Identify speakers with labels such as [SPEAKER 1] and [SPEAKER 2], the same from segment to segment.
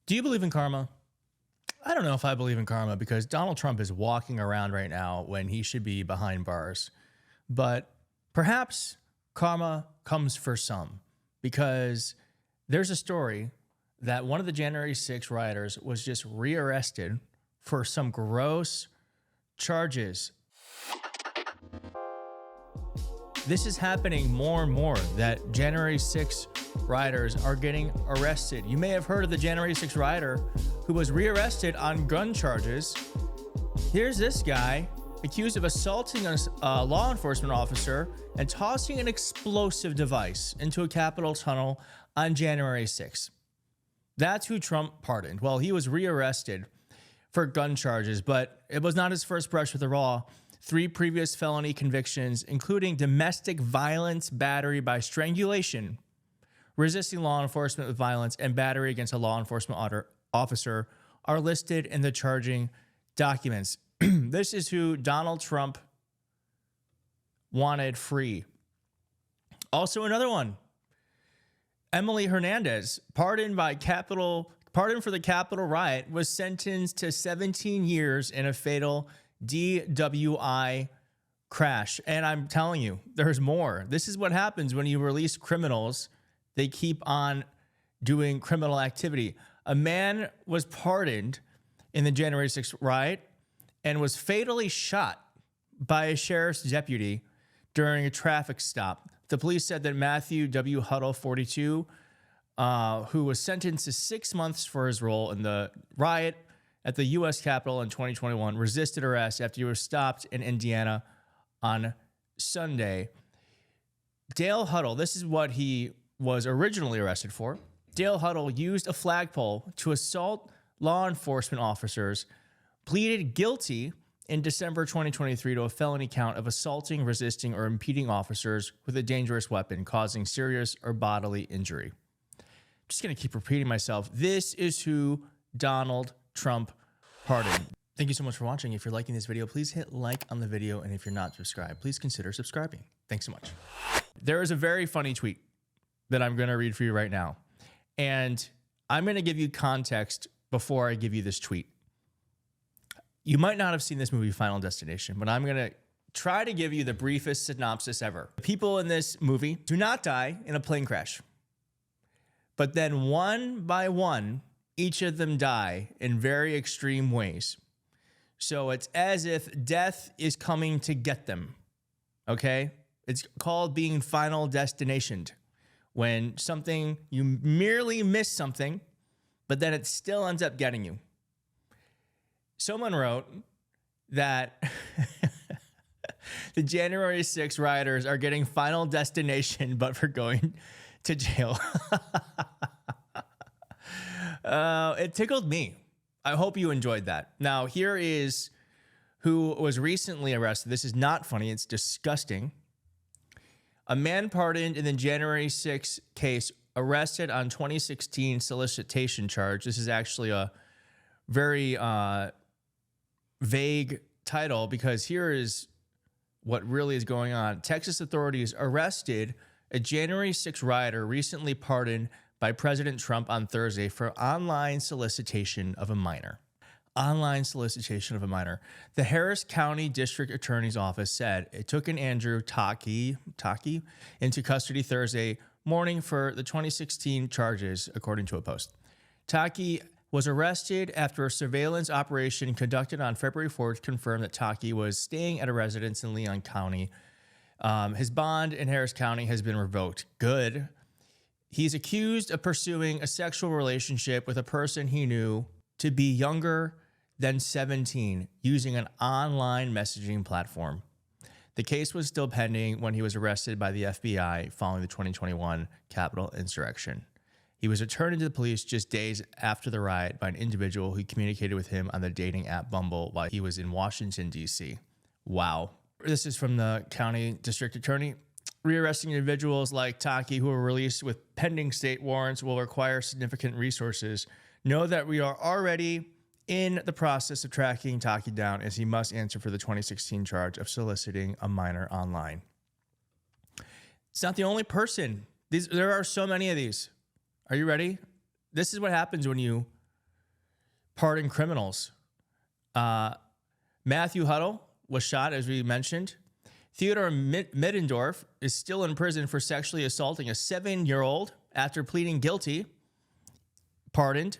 [SPEAKER 1] Do you believe in karma? I don't know if I believe in karma because Donald Trump is walking around right now when he should be behind bars. But perhaps karma comes for some because there's a story that one of the January 6 rioters was just rearrested for some gross charges. This is happening more and more, that January 6 rioters are getting arrested. You may have heard of the January 6 rioter who was rearrested on gun charges. Here's this guy accused of assaulting a law enforcement officer and tossing an explosive device into a Capitol tunnel on January 6. That's who Trump pardoned. Well, he was rearrested for gun charges, but it was not his first brush with the law. 3 previous felony convictions, including domestic violence, battery by strangulation, resisting law enforcement with violence, and battery against a law enforcement officer, are listed in the charging documents. This is who Donald Trump wanted free. Also, another one, Emily Hernandez, pardoned for the Capitol riot, was sentenced to 17 years in a fatal DWI crash. And I'm telling you, there's more. This is what happens when you release criminals. They keep on doing criminal activity. A man was pardoned in the January 6th riot and was fatally shot by a sheriff's deputy during a traffic stop. The police said that Matthew W. Huddle, 42, who was sentenced to 6 months for his role in the riot at the U.S. Capitol in 2021, resisted arrest after he was stopped in Indiana on Sunday. Dale Huddle, this is what he was originally arrested for. Dale Huddle used a flagpole to assault law enforcement officers, pleaded guilty in December 2023 to a felony count of assaulting, resisting, or impeding officers with a dangerous weapon, causing serious or bodily injury. I'm just going to keep repeating myself. This is who Donald Trump pardoned. Thank you so much for watching. If you're liking this video, please hit like on the video. And if you're not subscribed, please consider subscribing. Thanks so much. There is a very funny tweet that I'm going to read for you right now. And I'm going to give you context before I give you this tweet. You might not have seen this movie, Final Destination, but I'm going to try to give you the briefest synopsis ever. People in this movie do not die in a plane crash. But then one by one, each of them die in very extreme ways. So it's as if death is coming to get them, okay? It's called being final destinationed. When you merely miss something, but then it still ends up getting you. Someone wrote that the January 6 rioters are getting final destination, but for going to jail. It tickled me. I hope you enjoyed that. Now, here is who was recently arrested. This is not funny. It's disgusting. A man pardoned in the January 6 case, arrested on 2016 solicitation charge. This is actually a very vague title because here is what really is going on. Texas authorities arrested a January 6 rioter recently pardoned by President Trump on Thursday for online solicitation of a minor. Online solicitation of a minor. The Harris County District Attorney's Office said it took an Andrew Taki into custody Thursday morning for the 2016 charges, according to a post. Taki was arrested after a surveillance operation conducted on February 4th confirmed that Taki was staying at a residence in Leon County. His bond in Harris County has been revoked. Good. He's accused of pursuing a sexual relationship with a person he knew to be younger than 17 using an online messaging platform. The case was still pending when he was arrested by the FBI following the 2021 Capitol insurrection. He was returned to the police just days after the riot by an individual who communicated with him on the dating app Bumble while he was in Washington, D.C. Wow. This is from the county district attorney. Rearresting individuals like Taki who are released with pending state warrants will require significant resources. Know that we are already in the process of tracking Taki down as he must answer for the 2016 charge of soliciting a minor online. It's not the only person. There are so many of these. Are you ready? This is what happens when you pardon criminals. Matthew Huddle was shot, as we mentioned. Theodore Middendorf is still in prison for sexually assaulting a 7-year-old after pleading guilty. Pardoned.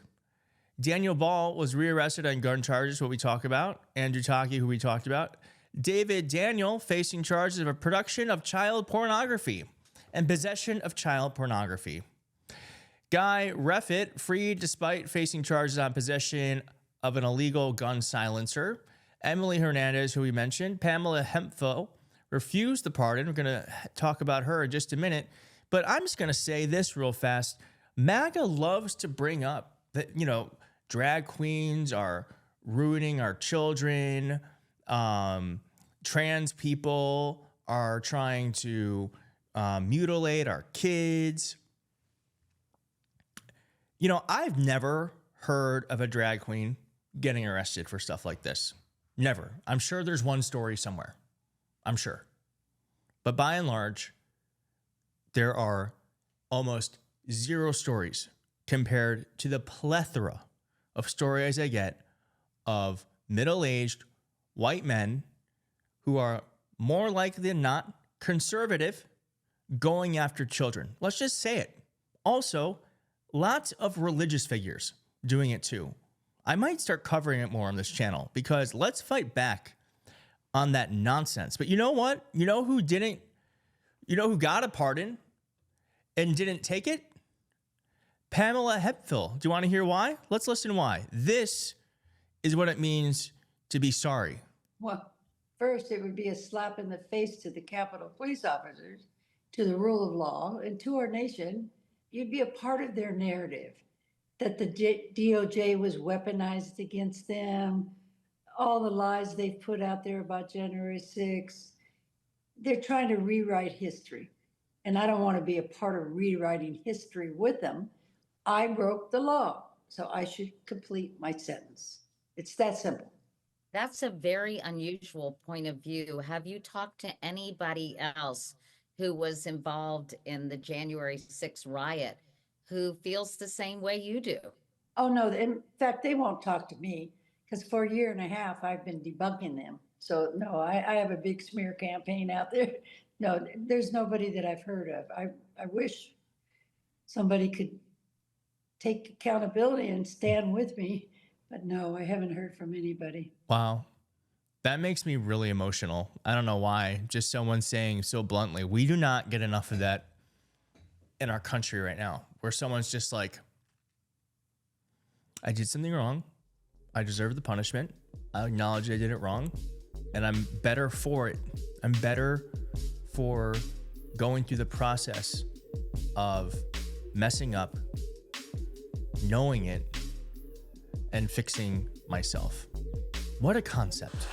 [SPEAKER 1] Daniel Ball was rearrested on gun charges, what we talk about. Andrew Taki, who we talked about. David Daniel facing charges of a production of child pornography and possession of child pornography. Guy Reffitt freed despite facing charges on possession of an illegal gun silencer. Emily Hernandez, who we mentioned. Pamela Hemphill refused the pardon. We're going to talk about her in just a minute. But I'm just going to say this real fast. MAGA loves to bring up that, drag queens are ruining our children. Trans people are trying to mutilate our kids. I've never heard of a drag queen getting arrested for stuff like this. Never. I'm sure there's one story somewhere. I'm sure. But by and large, there are almost zero stories compared to the plethora of stories I get of middle-aged white men who are more likely than not conservative going after children. Let's just say it. Also, lots of religious figures doing it too. I might start covering it more on this channel because let's fight back on that nonsense. But you know what? You know who got a pardon and didn't take it? Pamela Hemphill. Do you want to hear why? Let's listen why. This is what it means to be sorry.
[SPEAKER 2] Well, first, it would be a slap in the face to the Capitol police officers, to the rule of law, and to our nation. You'd be a part of their narrative that the DOJ was weaponized against them, all the lies they've put out there about January 6th. They're trying to rewrite history. And I don't want to be a part of rewriting history with them. I broke the law, so I should complete my sentence. It's that simple.
[SPEAKER 3] That's a very unusual point of view. Have you talked to anybody else who was involved in the January 6th riot who feels the same way you do?
[SPEAKER 2] Oh, no. In fact, they won't talk to me because for a year and a half, I've been debunking them. So, no, I have a big smear campaign out there. No, there's nobody that I've heard of. I wish somebody could take accountability and stand with me. But no, I haven't heard from anybody.
[SPEAKER 1] Wow. That makes me really emotional. I don't know why. Just someone saying so bluntly, we do not get enough of that in our country right now, where someone's just like, I did something wrong. I deserve the punishment. I acknowledge I did it wrong. And I'm better for it. I'm better for going through the process of messing up, knowing it, and fixing myself. What a concept.